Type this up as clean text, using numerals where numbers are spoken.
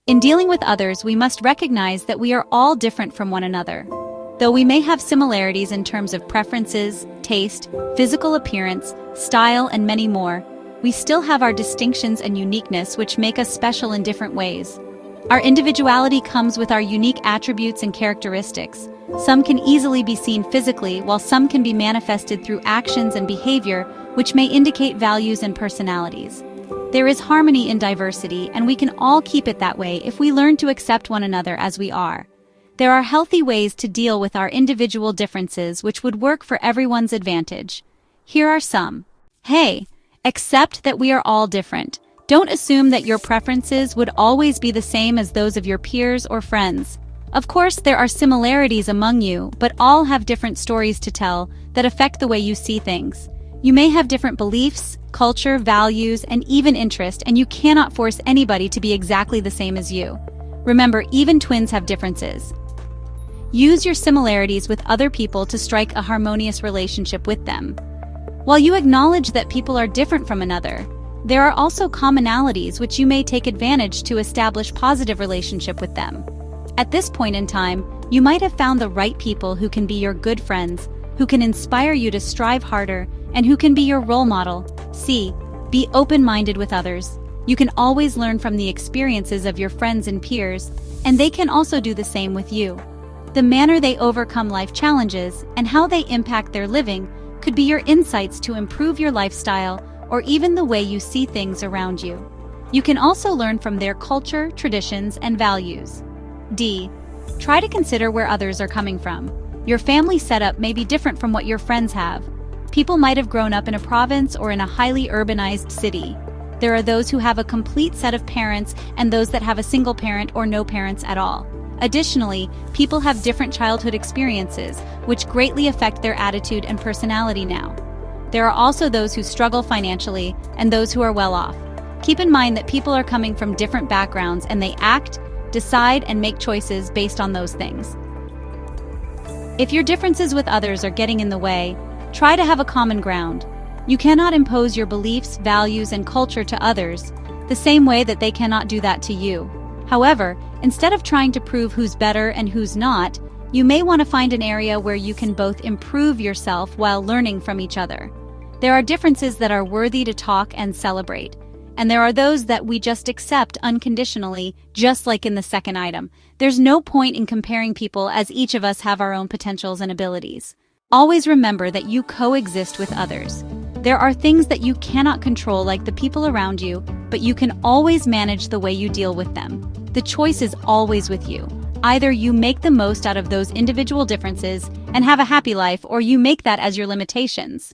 In dealing with others, we must recognize that we are all different from one another. Though we may have similarities in terms of preferences, taste, physical appearance, style, and many more, we still have our distinctions and uniqueness which make us special in different ways. Our individuality comes with our unique attributes and characteristics. Some can easily be seen physically, while some can be manifested through actions and behavior, which may indicate values and personalities. There is harmony in diversity, and we can all keep it that way if we learn to accept one another as we are. There are healthy ways to deal with our individual differences which would work for everyone's advantage. Here are some. Hey, accept that we are all different. Don't assume that your preferences would always be the same as those of your peers or friends. Of course, there are similarities among you, but all have different stories to tell that affect the way you see things. You may have different beliefs, culture, values, and even interest, and you cannot force anybody to be exactly the same as you. Remember, even twins have differences. Use your similarities with other people to strike a harmonious relationship with them. While you acknowledge that people are different from another, there are also commonalities which you may take advantage to establish positive relationship with them. At this point in time, you might have found the right people who can be your good friends, who can inspire you to strive harder, and who can be your role model. C. Be open-minded with others. You can always learn from the experiences of your friends and peers, and they can also do the same with you. The manner they overcome life challenges and how they impact their living could be your insights to improve your lifestyle or even the way you see things around you. You can also learn from their culture, traditions, and values. D. Try to consider where others are coming from. Your family setup may be different from what your friends have. People might have grown up in a province or in a highly urbanized city. There are those who have a complete set of parents and those that have a single parent or no parents at all. Additionally, people have different childhood experiences, which greatly affect their attitude and personality now. There are also those who struggle financially and those who are well off. Keep in mind that people are coming from different backgrounds and they act, decide, and make choices based on those things. If your differences with others are getting in the way, try to have a common ground. You cannot impose your beliefs, values, and culture to others the same way that they cannot do that to you. However, instead of trying to prove who's better and who's not, you may want to find an area where you can both improve yourself while learning from each other. There are differences that are worthy to talk and celebrate, and there are those that we just accept unconditionally, just like in the second item. There's no point in comparing people as each of us have our own potentials and abilities. Always remember that you coexist with others. There are things that you cannot control, like the people around you, but you can always manage the way you deal with them. The choice is always with you. Either you make the most out of those individual differences and have a happy life, or you make that as your limitations.